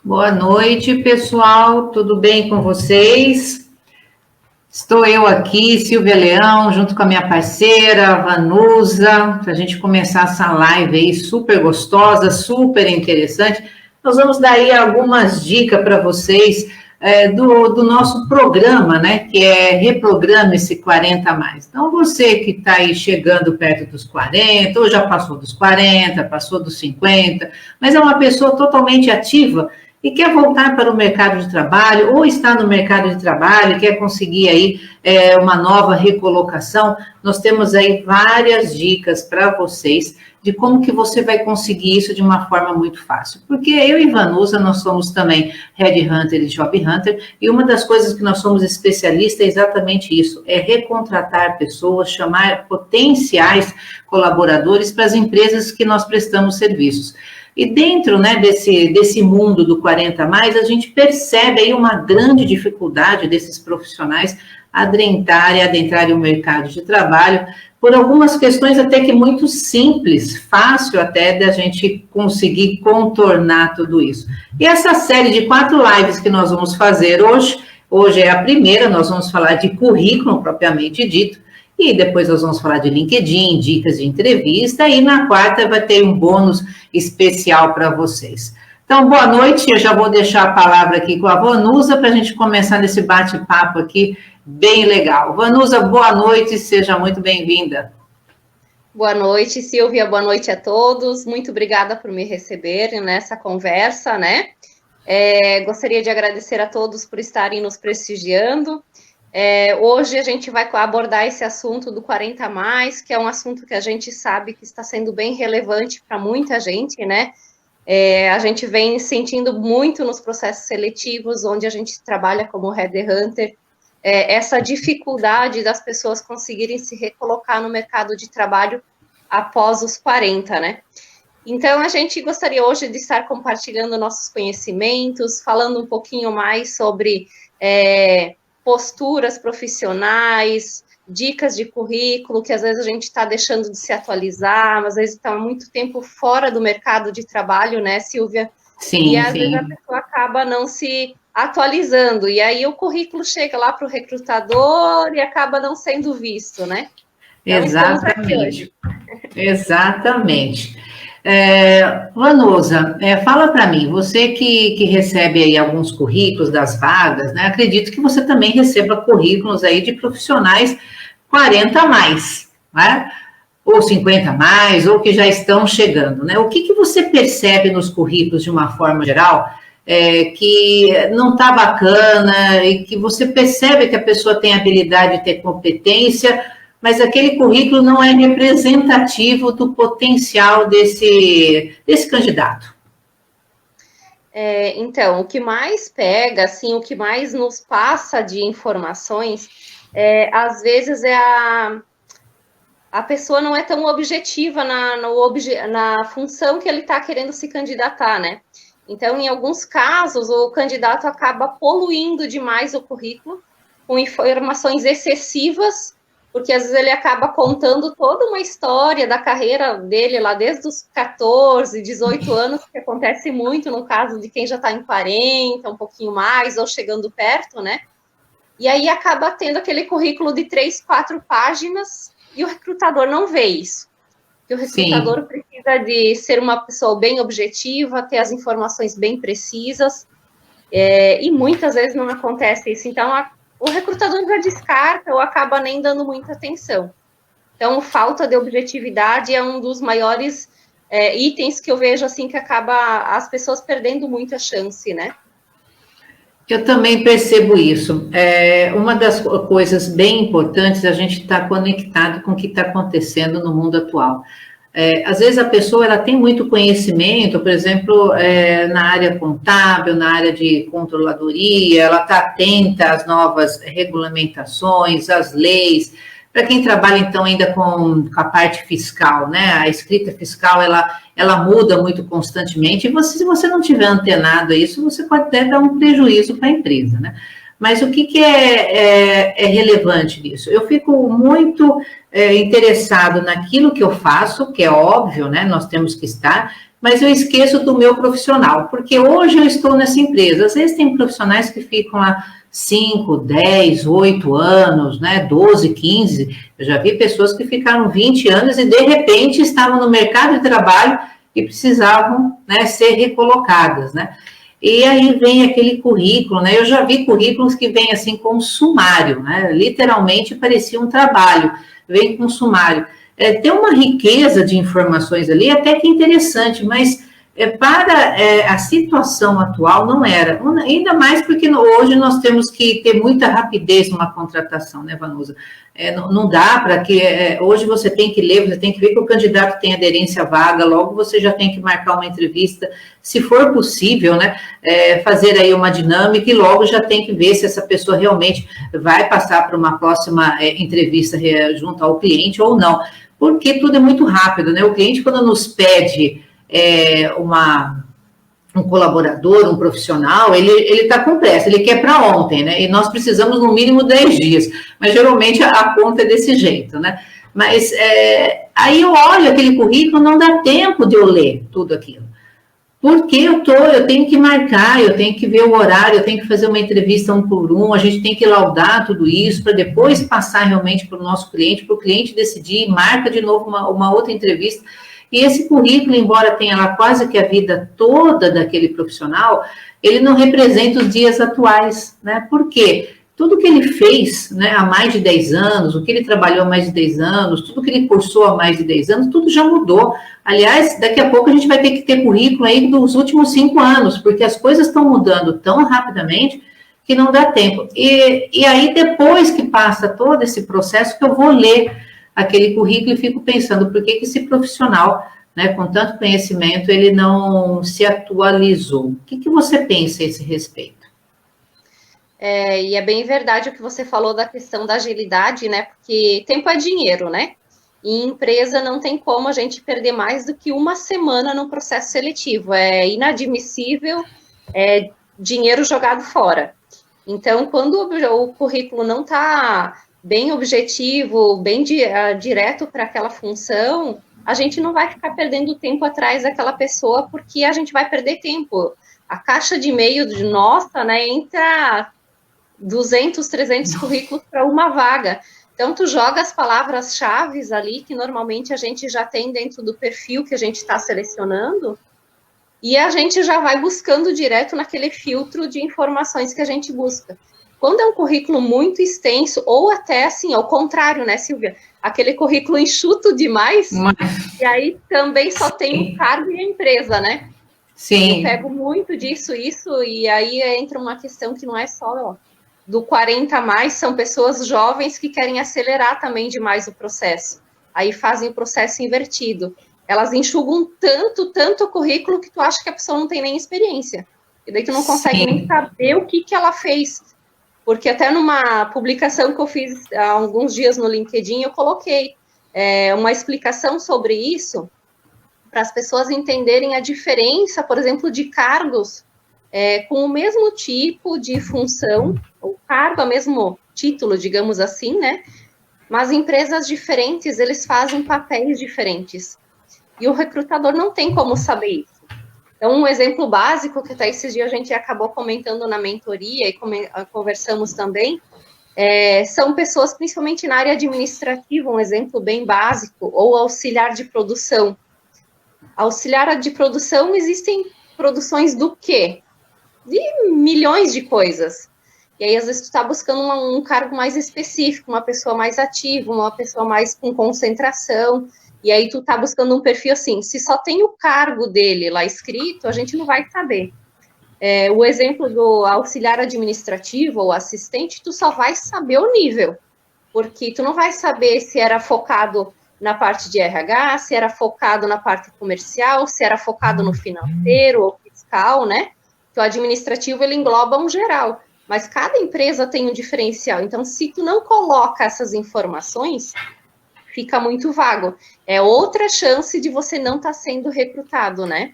Boa noite, pessoal. Tudo bem com vocês? Estou eu aqui, Silvia Leão, junto com a minha parceira, Vanusa, para a gente começar essa live aí super gostosa, super interessante. Nós vamos dar aí algumas dicas para vocês do nosso programa, né? Que é Reprograme-se 40 mais. Então, você que está aí chegando perto dos 40, ou já passou dos 40, passou dos 50, mas é uma pessoa totalmente ativa e quer voltar para o mercado de trabalho, ou está no mercado de trabalho e quer conseguir aí uma nova recolocação, nós temos aí várias dicas para vocês de como que você vai conseguir isso de uma forma muito fácil. Porque eu e Vanusa, nós somos também Headhunter e Job Hunter, e uma das coisas que nós somos especialistas é exatamente isso, é recontratar pessoas, chamar potenciais colaboradores para as empresas que nós prestamos serviços. E dentro, né, desse mundo do 40 mais, a gente percebe aí uma grande dificuldade desses profissionais adentrarem o mercado de trabalho por algumas questões até que muito simples, fácil até da gente conseguir contornar tudo isso. E essa série de 4 lives que nós vamos fazer hoje é a primeira, nós vamos falar de currículo propriamente dito, e depois nós vamos falar de LinkedIn, dicas de entrevista, e na quarta vai ter um bônus especial para vocês. Então, boa noite, eu já vou deixar a palavra aqui com a Vanusa para a gente começar nesse bate-papo aqui bem legal. Vanusa, boa noite, seja muito bem-vinda. Boa noite, Silvia, boa noite a todos, muito obrigada por me receberem nessa conversa, né? Gostaria de agradecer a todos por estarem nos prestigiando. Hoje a gente vai abordar esse assunto do 40 mais, que é um assunto que a gente sabe que está sendo bem relevante para muita gente, né? A gente vem sentindo muito nos processos seletivos, onde a gente trabalha como Headhunter, essa dificuldade das pessoas conseguirem se recolocar no mercado de trabalho após os 40, né? Então, a gente gostaria hoje de estar compartilhando nossos conhecimentos, falando um pouquinho mais sobre posturas profissionais, dicas de currículo, que às vezes a gente está deixando de se atualizar, às vezes está muito tempo fora do mercado de trabalho, né, Silvia? Sim, e às vezes a pessoa acaba não se atualizando, e aí o currículo chega lá para o recrutador e acaba não sendo visto, né? Então, exatamente. Exatamente. Vanusa, fala para mim, você que recebe aí alguns currículos das vagas, né? Acredito que você também receba currículos aí de profissionais 40 a mais, né? Ou 50 a mais, ou que já estão chegando, né? O que você percebe nos currículos de uma forma geral que não está bacana e que você percebe que a pessoa tem habilidade, tem competência, mas aquele currículo não é representativo do potencial desse candidato? Então, o que mais pega, assim, o que mais nos passa de informações, às vezes a pessoa não é tão objetiva na função que ele está querendo se candidatar, né? Então, em alguns casos, o candidato acaba poluindo demais o currículo com informações excessivas, porque às vezes ele acaba contando toda uma história da carreira dele lá desde os 14, 18 anos, que acontece muito no caso de quem já está em 40, um pouquinho mais, ou chegando perto, né? E aí acaba tendo aquele currículo de 3, 4 páginas e o recrutador não vê isso. Porque o recrutador precisa de ser uma pessoa bem objetiva, ter as informações bem precisas, e muitas vezes não acontece isso. Então, o recrutador já descarta ou acaba nem dando muita atenção. Então, falta de objetividade é um dos maiores itens que eu vejo assim que acaba as pessoas perdendo muita chance, né? Eu também percebo isso. Uma das coisas bem importantes é a gente estar conectado com o que está acontecendo no mundo atual. Às vezes a pessoa ela tem muito conhecimento, por exemplo, na área contábil, na área de controladoria, ela está atenta às novas regulamentações, às leis. Para quem trabalha, então, ainda com a parte fiscal, né? A escrita fiscal, ela muda muito constantemente, e se você não tiver antenado a isso, você pode até dar um prejuízo para a empresa, né? Mas o que é relevante nisso? Eu fico muito interessado naquilo que eu faço, que é óbvio, né? Nós temos que estar, mas eu esqueço do meu profissional, porque hoje eu estou nessa empresa. Às vezes tem profissionais que ficam lá 5, 10, 8 anos, né, 12, 15. Eu já vi pessoas que ficaram 20 anos e, de repente, estavam no mercado de trabalho e precisavam, né, ser recolocadas, né? E aí vem aquele currículo, né? Eu já vi currículos que vêm assim com sumário, né? Literalmente parecia um trabalho, vem com sumário. Tem uma riqueza de informações ali, até que interessante, mas para a situação atual não era. Ainda mais porque hoje nós temos que ter muita rapidez numa contratação, né, Vanusa? Não dá para que... hoje você tem que ler, você tem que ver que o candidato tem aderência à vaga, logo você já tem que marcar uma entrevista, se for possível, né, fazer aí uma dinâmica e logo já tem que ver se essa pessoa realmente vai passar para uma próxima entrevista junto ao cliente ou não, porque tudo é muito rápido, né? O cliente, quando nos pede um colaborador, um profissional, ele está com pressa, ele quer para ontem, né? E nós precisamos no mínimo 10 dias, mas geralmente a conta é desse jeito, né? Mas aí eu olho aquele currículo, não dá tempo de eu ler tudo aquilo. Porque eu tenho que marcar, eu tenho que ver o horário, eu tenho que fazer uma entrevista um por um, a gente tem que laudar tudo isso para depois passar realmente para o nosso cliente, para o cliente decidir, marca de novo uma outra entrevista. E esse currículo, embora tenha lá quase que a vida toda daquele profissional, ele não representa os dias atuais, né? Por quê? Tudo que ele fez, né, há mais de 10 anos, o que ele trabalhou há mais de 10 anos, tudo que ele cursou há mais de 10 anos, tudo já mudou. Aliás, daqui a pouco a gente vai ter que ter currículo aí dos últimos 5 anos, porque as coisas estão mudando tão rapidamente que não dá tempo. E aí, depois que passa todo esse processo, que eu vou ler aquele currículo e fico pensando por que esse profissional, né, com tanto conhecimento, ele não se atualizou. O que você pensa a esse respeito? E é bem verdade o que você falou da questão da agilidade, né? Porque tempo é dinheiro, né? E em empresa não tem como a gente perder mais do que uma semana no processo seletivo. É inadmissível, dinheiro jogado fora. Então, quando o currículo não está bem objetivo, bem direto para aquela função, a gente não vai ficar perdendo tempo atrás daquela pessoa, porque a gente vai perder tempo. A caixa de e-mail de nossa, né, entra 200, 300 currículos para uma vaga. Então, tu joga as palavras-chave ali, que normalmente a gente já tem dentro do perfil que a gente está selecionando, e a gente já vai buscando direto naquele filtro de informações que a gente busca. Quando é um currículo muito extenso, ou até assim, ao contrário, né, Silvia? Aquele currículo enxuto demais, e aí também só tem o cargo e a empresa, né? Sim. Eu pego muito disso, e aí entra uma questão que não é só do 40 a mais, são pessoas jovens que querem acelerar também demais o processo. Aí fazem o processo invertido. Elas enxugam tanto o currículo que tu acha que a pessoa não tem nem experiência. E daí tu não consegue nem saber o que ela fez. Porque até numa publicação que eu fiz há alguns dias no LinkedIn, eu coloquei uma explicação sobre isso, para as pessoas entenderem a diferença, por exemplo, de cargos com o mesmo tipo de função, o cargo, o mesmo título, digamos assim, né? Mas empresas diferentes, eles fazem papéis diferentes. E o recrutador não tem como saber isso. Então, um exemplo básico, que até esses dias a gente acabou comentando na mentoria e conversamos também, são pessoas, principalmente na área administrativa, um exemplo bem básico, ou auxiliar de produção. Auxiliar de produção, existem produções do quê? De milhões de coisas. E aí, às vezes, tu está buscando um cargo mais específico, uma pessoa mais ativa, uma pessoa mais com concentração, e aí tu tá buscando um perfil assim, se só tem o cargo dele lá escrito, a gente não vai saber. O exemplo do auxiliar administrativo ou assistente, tu só vai saber o nível, porque tu não vai saber se era focado na parte de RH, se era focado na parte comercial, se era focado no financeiro ou fiscal, né? Que o administrativo, ele engloba um geral, mas cada empresa tem um diferencial. Então, se tu não coloca essas informações, fica muito vago. É outra chance de você não estar sendo recrutado, né?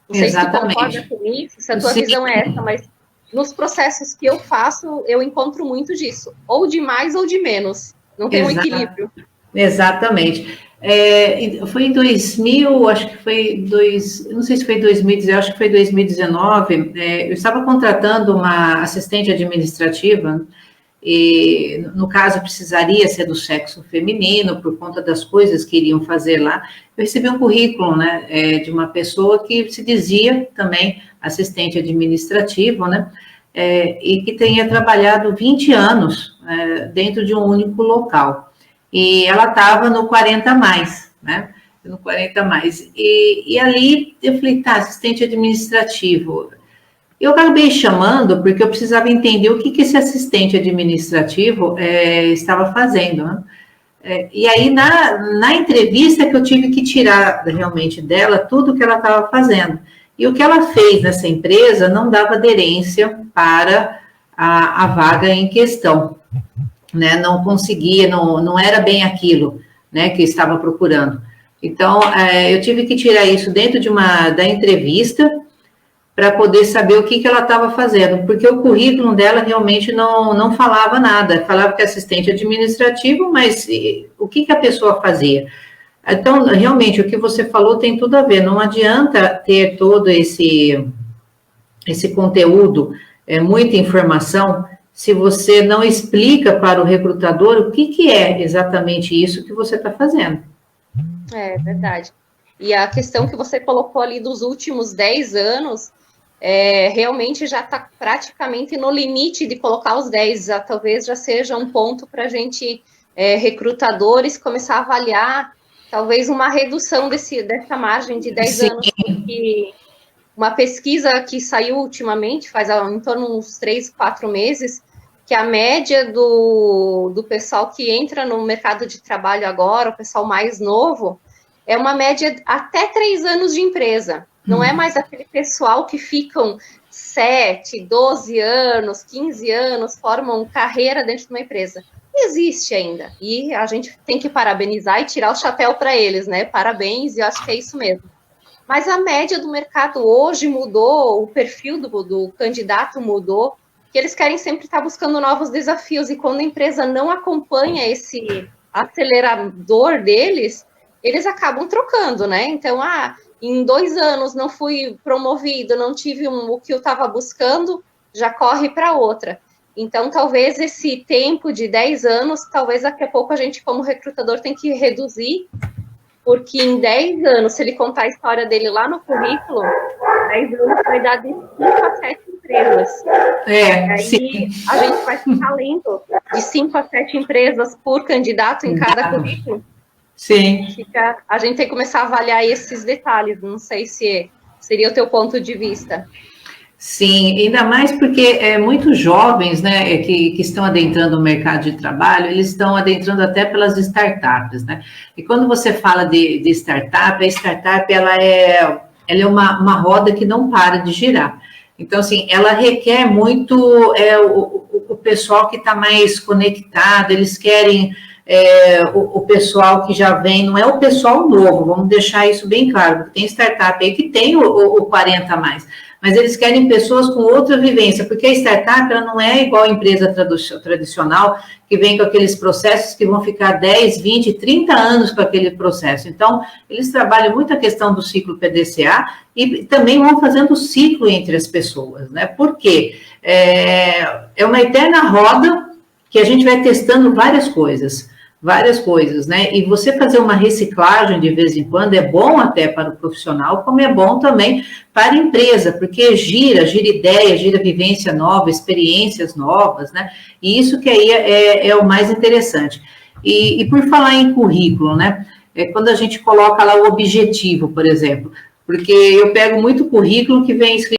Não sei se tu concorda com isso, se a tua visão é essa, mas nos processos que eu faço, eu encontro muito disso. Ou de mais ou de menos. Não tem um equilíbrio. Exatamente. Foi em 2000, acho que foi não sei se foi 2019, acho que foi 2019, eu estava contratando uma assistente administrativa, e no caso precisaria ser do sexo feminino, por conta das coisas que iriam fazer lá. Eu recebi um currículo, né, de uma pessoa que se dizia também assistente administrativo, né, e que tenha trabalhado 20 anos dentro de um único local. E ela estava no 40 mais, né? No 40 mais. E ali eu falei, tá, assistente administrativo. Eu acabei chamando porque eu precisava entender o que esse assistente administrativo estava fazendo, né? E aí, na entrevista, que eu tive que tirar realmente dela tudo que ela estava fazendo. E o que ela fez nessa empresa não dava aderência para a vaga em questão. Né, não conseguia, não era bem aquilo, né, que eu estava procurando. Então, eu tive que tirar isso dentro da entrevista para poder saber o que ela estava fazendo, porque o currículo dela realmente não falava nada, falava que é assistente administrativo, mas o que a pessoa fazia? Então, realmente, o que você falou tem tudo a ver, não adianta ter todo esse conteúdo, muita informação, se você não explica para o recrutador o que é exatamente isso que você está fazendo. É verdade. E a questão que você colocou ali dos últimos 10 anos, realmente já está praticamente no limite de colocar os 10, talvez já seja um ponto para a gente, recrutadores, começar a avaliar talvez uma redução dessa margem de 10 Sim. anos, porque uma pesquisa que saiu ultimamente, faz em torno de uns 3, 4 meses, que a média do pessoal que entra no mercado de trabalho agora, o pessoal mais novo, é uma média até 3 anos de empresa. Não é mais aquele pessoal que ficam 7, 12 anos, 15 anos, formam carreira dentro de uma empresa. Existe ainda. E a gente tem que parabenizar e tirar o chapéu para eles, né? Parabéns, e eu acho que é isso mesmo. Mas a média do mercado hoje mudou, o perfil do candidato mudou, que eles querem sempre estar buscando novos desafios, e quando a empresa não acompanha esse acelerador deles, eles acabam trocando, né? Então, em 2 anos não fui promovido, não tive o que eu estava buscando, já corre para outra. Então, talvez esse tempo de 10 anos, talvez daqui a pouco a gente, como recrutador, tem que reduzir, porque em 10 anos, se ele contar a história dele lá no currículo, 10 anos vai dar de 5 a 7 empresas. Aí sim. A gente vai ficar lendo de 5 a 7 empresas por candidato em cada currículo. Sim. A gente tem que começar a avaliar esses detalhes. Não sei se seria o teu ponto de vista. Sim, ainda mais porque muitos jovens, né, que estão adentrando o mercado de trabalho, eles estão adentrando até pelas startups, né? E quando você fala de startup, a startup ela é uma roda que não para de girar. Então, assim, ela requer muito o pessoal que está mais conectado, eles querem o pessoal que já vem, não é o pessoal novo, vamos deixar isso bem claro, porque tem startup aí que tem o 40 a mais, mas eles querem pessoas com outra vivência, porque a startup ela não é igual a empresa tradicional, que vem com aqueles processos que vão ficar 10, 20, 30 anos com aquele processo. Então, eles trabalham muito a questão do ciclo PDCA e também vão fazendo o ciclo entre as pessoas, né? Por quê? É uma eterna roda que a gente vai testando várias coisas, né? E você fazer uma reciclagem de vez em quando é bom até para o profissional, como é bom também para a empresa, porque gira ideia, gira vivência nova, experiências novas, né? E isso que aí é o mais interessante. E por falar em currículo, né? Quando a gente coloca lá o objetivo, por exemplo, porque eu pego muito currículo que vem escrito